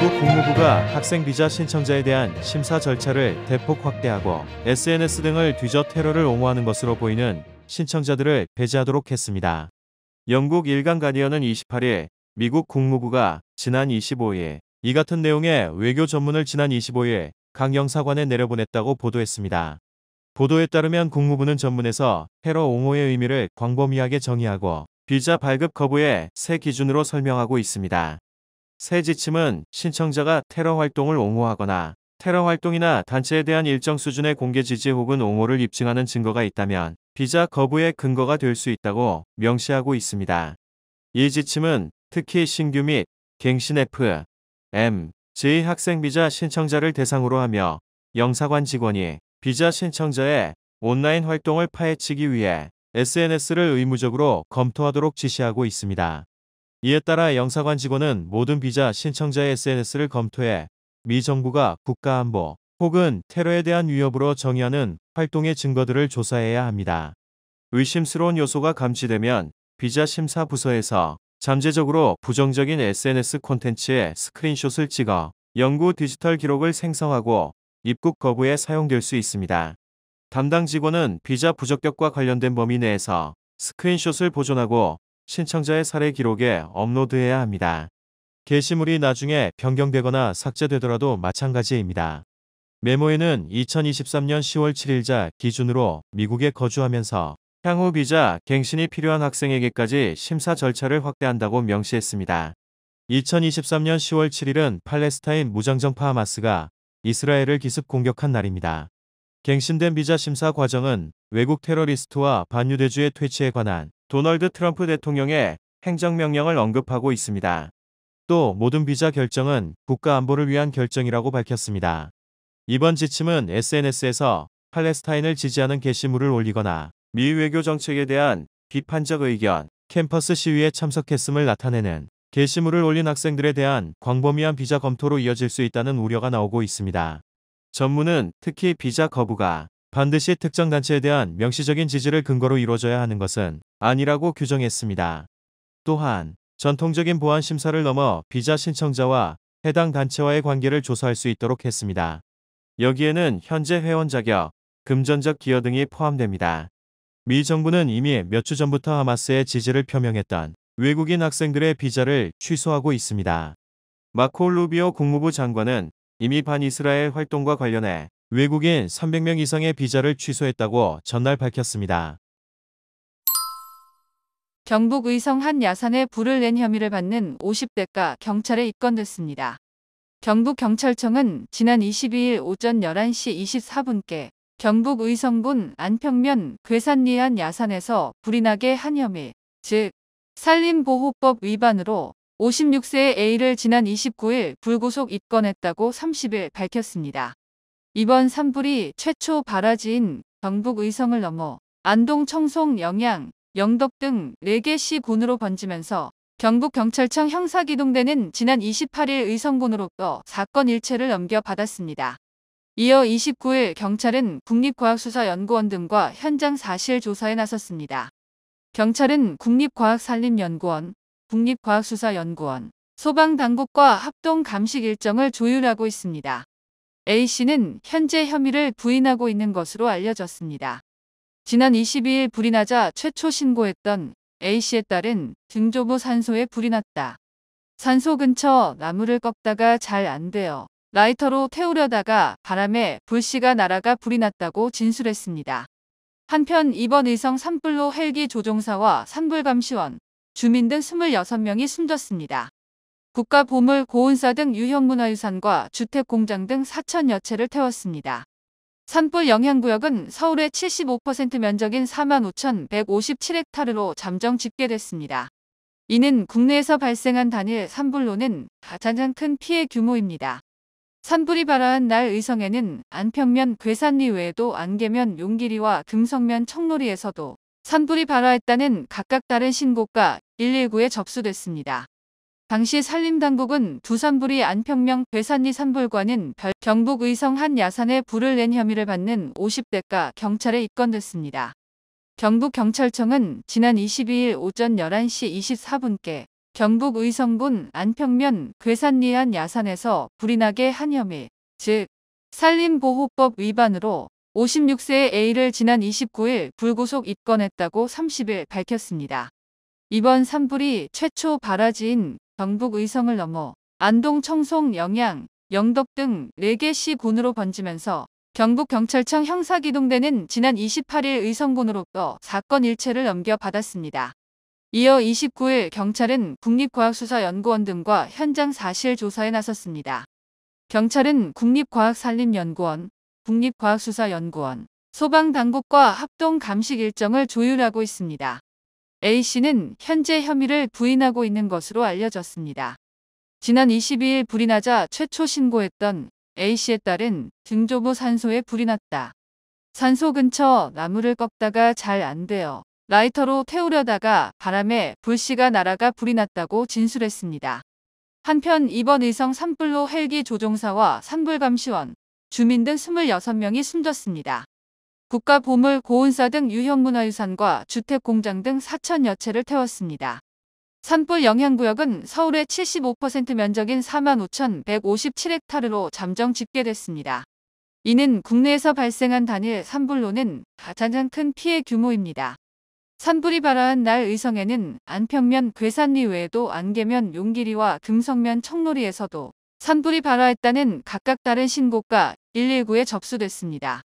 미국 국무부가 학생 비자 신청자에 대한 심사 절차를 대폭 확대하고 SNS 등을 뒤져 테러를 옹호하는 것으로 보이는 신청자들을 배제하도록 했습니다. 영국 일간 가디언은 28일 미국 국무부가 지난 25일 이 같은 내용의 외교 전문을 지난 25일 각 영사관에 내려보냈다고 보도했습니다. 보도에 따르면 국무부는 전문에서 테러 옹호의 의미를 광범위하게 정의하고 비자 발급 거부의 새 기준으로 설명하고 있습니다. 새 지침은 신청자가 테러 활동을 옹호하거나 테러 활동이나 단체에 대한 일정 수준의 공개 지지 혹은 옹호를 입증하는 증거가 있다면 비자 거부의 근거가 될 수 있다고 명시하고 있습니다. 이 지침은 특히 신규 및 갱신 F.M.J 학생 비자 신청자를 대상으로 하며 영사관 직원이 비자 신청자의 온라인 활동을 파헤치기 위해 SNS를 의무적으로 검토하도록 지시하고 있습니다. 이에 따라 영사관 직원은 모든 비자 신청자의 SNS를 검토해 미 정부가 국가안보 혹은 테러에 대한 위협으로 정의하는 활동의 증거들을 조사해야 합니다. 의심스러운 요소가 감지되면 비자 심사 부서에서 잠재적으로 부정적인 SNS 콘텐츠의 스크린숏을 찍어 영구 디지털 기록을 생성하고 입국 거부에 사용될 수 있습니다. 담당 직원은 비자 부적격과 관련된 범위 내에서 스크린숏을 보존하고 신청자의 사례 기록에 업로드해야 합니다. 게시물이 나중에 변경되거나 삭제되더라도 마찬가지입니다. 메모에는 2023년 10월 7일자 기준으로 미국에 거주하면서 향후 비자 갱신이 필요한 학생에게까지 심사 절차를 확대한다고 명시했습니다. 2023년 10월 7일은 팔레스타인 무장정파 하마스가 이스라엘을 기습 공격한 날입니다. 갱신된 비자 심사 과정은 외국 테러리스트와 반유대주의 퇴치에 관한 도널드 트럼프 대통령의 행정명령을 언급하고 있습니다. 또 모든 비자 결정은 국가안보를 위한 결정이라고 밝혔습니다. 이번 지침은 SNS에서 팔레스타인을 지지하는 게시물을 올리거나 미 외교 정책에 대한 비판적 의견, 캠퍼스 시위에 참석했음을 나타내는 게시물을 올린 학생들에 대한 광범위한 비자 검토로 이어질 수 있다는 우려가 나오고 있습니다. 전문은 특히 비자 거부가 반드시 특정 단체에 대한 명시적인 지지를 근거로 이루어져야 하는 것은 아니라고 규정했습니다. 또한 전통적인 보안 심사를 넘어 비자 신청자와 해당 단체와의 관계를 조사할 수 있도록 했습니다. 여기에는 현재 회원 자격, 금전적 기여 등이 포함됩니다. 미 정부는 이미 몇 주 전부터 하마스의 지지를 표명했던 외국인 학생들의 비자를 취소하고 있습니다. 마코 루비오 국무부 장관은 이미 반이스라엘 활동과 관련해 외국인 300명 이상의 비자를 취소했다고 전날 밝혔습니다. 경북 의성 한 야산에 불을 낸 혐의를 받는 50대가 경찰에 입건됐습니다. 경북경찰청은 지난 22일 오전 11시 24분께 경북 의성군 안평면 괴산리 한 야산에서 불이 나게 한 혐의, 즉 산림보호법 위반으로 56세의 A를 지난 29일 불구속 입건했다고 30일 밝혔습니다. 이번 산불이 최초 발화지인 경북 의성을 넘어 안동, 청송, 영양, 영덕 등 4개 시군으로 번지면서 경북경찰청 형사기동대는 지난 28일 의성군으로부터 사건 일체를 넘겨받았습니다. 이어 29일 경찰은 국립과학수사연구원 등과 현장 사실 조사에 나섰습니다. 경찰은 국립과학산림연구원, 국립과학수사연구원, 소방당국과 합동 감식 일정을 조율하고 있습니다. A씨는 현재 혐의를 부인하고 있는 것으로 알려졌습니다. 지난 22일 불이 나자 최초 신고했던 A씨의 딸은 등조부 산소에 불이 났다. 산소 근처 나무를 꺾다가 잘 안 돼요. 라이터로 태우려다가 바람에 불씨가 날아가 불이 났다고 진술했습니다. 한편 이번 의성 산불로 헬기 조종사와 산불감시원, 주민 등 26명이 숨졌습니다. 국가보물 고운사 등 유형문화유산과 주택공장 등 4천여 채를 태웠습니다. 산불 영향구역은 서울의 75% 면적인 45,157헥타르로 잠정 집계됐습니다. 이는 국내에서 발생한 단일 산불로는 가장 큰 피해 규모입니다. 산불이 발화한 날 의성에는 안평면 괴산리 외에도 안개면 용기리와 금성면 청놀이에서도 산불이 발화했다는 각각 다른 신고가 119에 접수됐습니다. 당시 산림당국은 두 산불이 안평면 괴산리 산불과는 경북 의성 한 야산에 불을 낸 혐의를 받는 50대가 경찰에 입건됐습니다. 경북경찰청은 지난 22일 오전 11시 24분께 경북 의성군 안평면 괴산리 한 야산에서 불이 나게 한 혐의, 즉 산림보호법 위반으로 56세의 A를 지난 29일 불구속 입건했다고 30일 밝혔습니다. 이번 산불이 최초 발화지인 경북 의성을 넘어 안동, 청송, 영양, 영덕 등 4개 시군으로 번지면서 경북경찰청 형사기동대는 지난 28일 의성군으로부터 사건 일체를 넘겨받았습니다. 이어 29일 경찰은 국립과학수사연구원 등과 현장 사실 조사에 나섰습니다. 경찰은 국립과학산림연구원, 국립과학수사연구원, 소방당국과 합동 감식 일정을 조율하고 있습니다. A씨는 현재 혐의를 부인하고 있는 것으로 알려졌습니다. 지난 22일 불이 나자 최초 신고했던 A씨의 딸은 등조부 산소에 불이 났다. 산소 근처 나무를 꺾다가 잘 안 돼요. 라이터로 태우려다가 바람에 불씨가 날아가 불이 났다고 진술했습니다. 한편 이번 의성 산불로 헬기 조종사와 산불감시원, 주민 등 26명이 숨졌습니다. 국가보물 고운사 등 유형문화유산과 주택공장 등 4천여 채를 태웠습니다. 산불 영향구역은 서울의 75% 면적인 45,157헥타르로 잠정 집계됐습니다. 이는 국내에서 발생한 단일 산불로는 가장 큰 피해 규모입니다. 산불이 발화한 날 의성에는 안평면 괴산리 외에도 안개면 용기리와 금성면 청로리에서도 산불이 발화했다는 각각 다른 신고가 119에 접수됐습니다.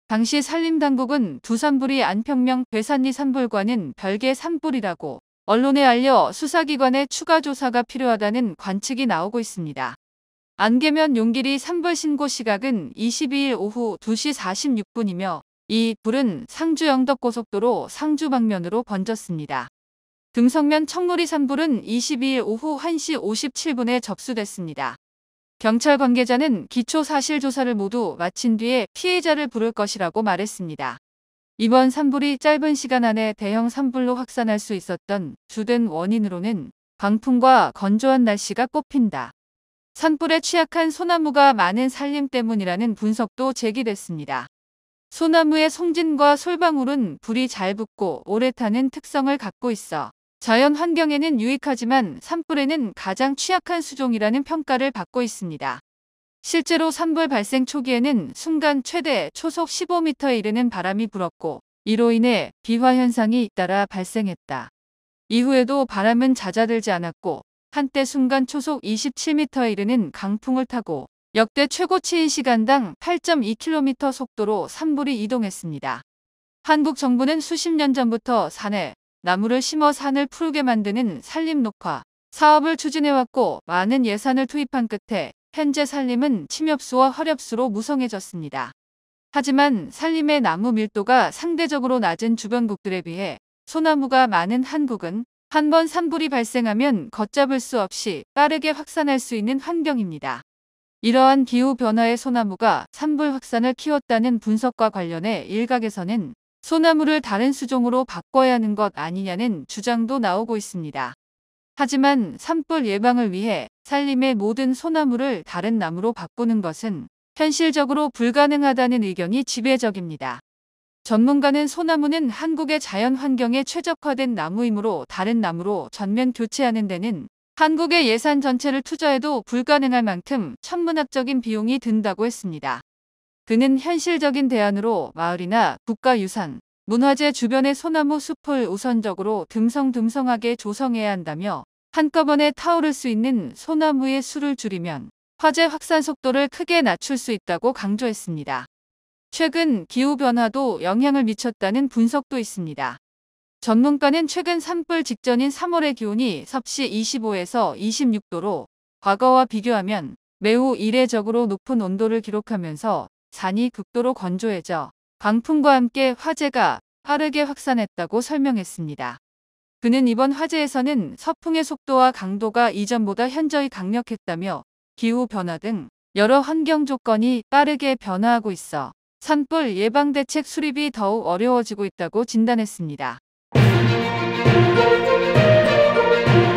당시 산림당국은 두 산불이 안평면 괴산리 산불과는 별개 산불이라고 언론에 알려 수사기관의 추가 조사가 필요하다는 관측이 나오고 있습니다. 안개면 용기리 산불 신고 시각은 22일 오후 2시 46분이며 이 불은 상주 영덕고속도로 상주 방면으로 번졌습니다. 금성면 청로리 산불은 22일 오후 1시 57분에 접수됐습니다. 경찰 관계자는 기초 사실 조사를 모두 마친 뒤에 피해자를 부를 것이라고 말했습니다. 이번 산불이 짧은 시간 안에 대형 산불로 확산할 수 있었던 주된 원인으로는 강풍과 건조한 날씨가 꼽힌다. 산불에 취약한 소나무가 많은 산림 때문이라는 분석도 제기됐습니다. 소나무의 송진과 솔방울은 불이 잘 붙고 오래 타는 특성을 갖고 있어 자연 환경에는 유익하지만 산불에는 가장 취약한 수종이라는 평가를 받고 있습니다. 실제로 산불 발생 초기에는 순간 최대 초속 15m에 이르는 바람이 불었고 이로 인해 비화 현상이 잇따라 발생했다. 이후에도 바람은 잦아들지 않았고 한때 순간 초속 27m에 이르는 강풍을 타고 역대 최고치인 시간당 8.2km 속도로 산불이 이동했습니다. 한국 정부는 수십 년 전부터 산에 나무를 심어 산을 푸르게 만드는 산림 녹화 사업을 추진해왔고 많은 예산을 투입한 끝에 현재 산림은 침엽수와 화렵수로 무성해졌습니다. 하지만 산림의 나무 밀도가 상대적으로 낮은 주변국들에 비해 소나무가 많은 한국은 한 번 산불이 발생하면 걷잡을 수 없이 빠르게 확산할 수 있는 환경입니다. 이러한 기후변화의 소나무가 산불 확산을 키웠다는 분석과 관련해 일각에서는 소나무를 다른 수종으로 바꿔야 하는 것 아니냐는 주장도 나오고 있습니다. 하지만 산불 예방을 위해 산림의 모든 소나무를 다른 나무로 바꾸는 것은 현실적으로 불가능하다는 의견이 지배적입니다. 전문가는 소나무는 한국의 자연 환경에 최적화된 나무이므로 다른 나무로 전면 교체하는 데는 한국의 예산 전체를 투자해도 불가능할 만큼 천문학적인 비용이 든다고 했습니다. 그는 현실적인 대안으로 마을이나 국가유산, 문화재 주변의 소나무 숲을 우선적으로 듬성듬성하게 조성해야 한다며 한꺼번에 타오를 수 있는 소나무의 수를 줄이면 화재 확산 속도를 크게 낮출 수 있다고 강조했습니다. 최근 기후변화도 영향을 미쳤다는 분석도 있습니다. 전문가는 최근 산불 직전인 3월의 기온이 섭씨 25에서 26도로 과거와 비교하면 매우 이례적으로 높은 온도를 기록하면서 산이 극도로 건조해져 강풍과 함께 화재가 빠르게 확산했다고 설명했습니다. 그는 이번 화재에서는 서풍의 속도와 강도가 이전보다 현저히 강력했다며 기후변화 등 여러 환경 조건이 빠르게 변화하고 있어 산불 예방대책 수립이 더욱 어려워지고 있다고 진단했습니다.